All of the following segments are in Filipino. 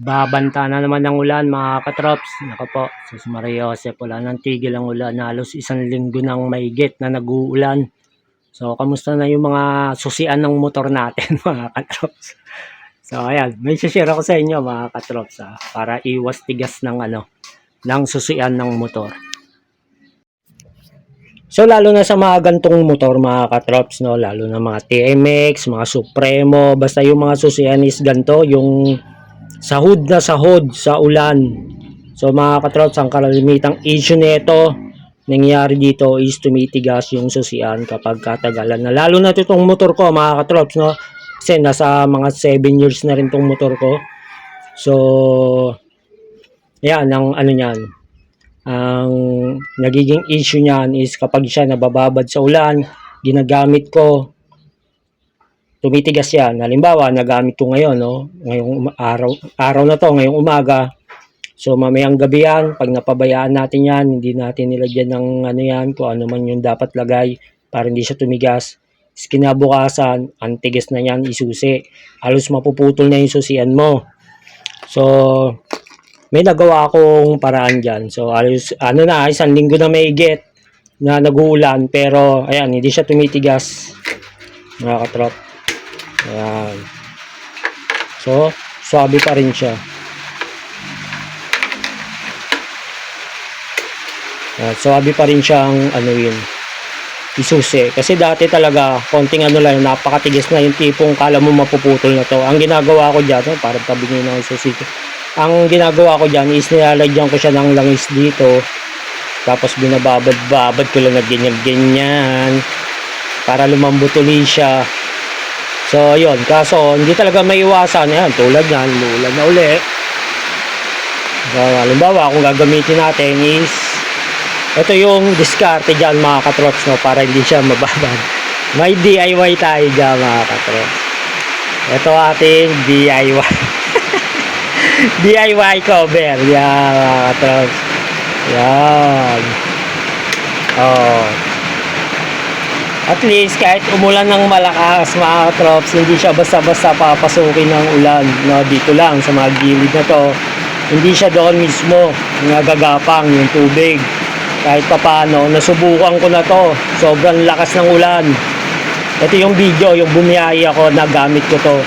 Nagbabanta na naman ng ulan mga katrops. Naku po, sus Maria Josep, wala nang tigil ang ulan. Halos isang linggo nang mahigit na nag-uulan. So, kamusta na yung mga susian ng motor natin mga katrops? So, ayan, may share ako sa inyo mga katrops para iwas tigas ng susian ng motor. So, lalo na sa mga gantong motor mga katrops, no? Lalo na mga TMX, mga Supremo, basta yung mga susian is ganto, yung sahod na sahod sa ulan. So mga katrops, ang kalamitang issue nito nangyayari dito is tumitigas yung susian kapag katagalan na. Lalo na itong motor ko mga katrops, no? Kasi nasa mga 7 years na rin itong motor ko. So, yan, ang ano niyan, ang nagiging issue niyan is kapag siya nabababad sa ulan, ginagamit ko, tumitigas yan. Halimbawa, nagamit ko ngayon, no? Ngayong araw na to, ngayong umaga. So, mamayang gabi yan, pag napabayaan natin yan, hindi natin nilagyan ng ano yan, kung ano man yung dapat lagay para hindi siya tumigas. Kinabukasan, ang tigas na yan, isusi. Halos mapuputol na yung susian mo. So, may nagawa akong paraan dyan. So, halos, isang linggo na mahigit na nag-uulan, pero, ayan, hindi siya tumitigas, mga katrop. Ayan. So, swabe pa rin siya. Swabe pa rin siyang isusi. Kasi dati talaga, konting lang, napakatigas na yung tipong kala mo mapuputol na to. Ang ginagawa ko dyan, parang tabingin ng isusi ko. Ang ginagawa ko dyan is nilalagyan ko siya ng langis dito. Tapos binababad-babad ko lang na ganyan-ganyan. Para lumambot ulit siya. So, yun. Kaso, hindi talaga maiwasan. Ayan, tulad yan. Lulan na uli. So, halimbawa, kung gagamitin natin is ito yung diskarte dyan mga katrops, no? Para hindi siya mababad. May DIY tayo dyan mga katrops. Ito ating DIY. DIY cover. Yan mga katrops. Yan. Oh. At least kahit umulan ng malakas mga katrops, hindi siya basta-basta papasukin ng ulan, no? Dito lang sa mga gilid na to. Hindi siya doon mismo nagagapang yung tubig. Kahit papaano, nasubukan ko na to. Sobrang lakas ng ulan. Ito yung video, yung bumiyaya ako, nagamit ko to.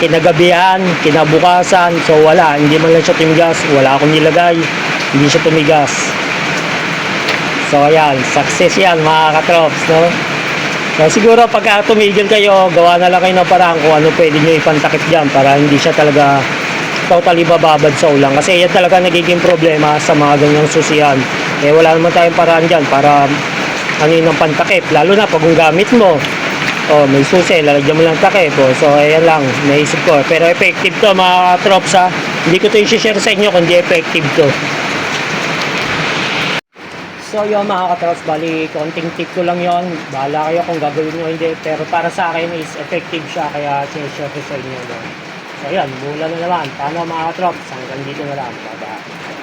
Kinagabihan, kinabukasan, so wala. Hindi man lang siya tumigas. Wala akong nilagay. Hindi siya tumigas. So ayan, success yan mga katrops, no? So siguro pagka tumigil kayo, gawa na lang kayo ng paraan kung ano pwede nyo ipantakip dyan para hindi siya talaga totally bababad sa ulan. Kasi yan talaga nagiging problema sa mga ganyang susian. Eh wala naman tayong paraan dyan para ng pantakip, lalo na pag kung gamit mo may susi, lalagyan mo lang takip. So ayan lang, naisip ko, pero effective to mga trops ha. Hindi ko to i-share sa inyo kundi effective to. So yun mga katrops, bali konting tip ko lang yon. Bahala kayo kung gagawin nyo hindi, pero para sa akin is effective siya, kaya i-share ko sa inyo, no? So yan, mula na naman. Paano mga katrops, hanggang dito na lang. Bye bye.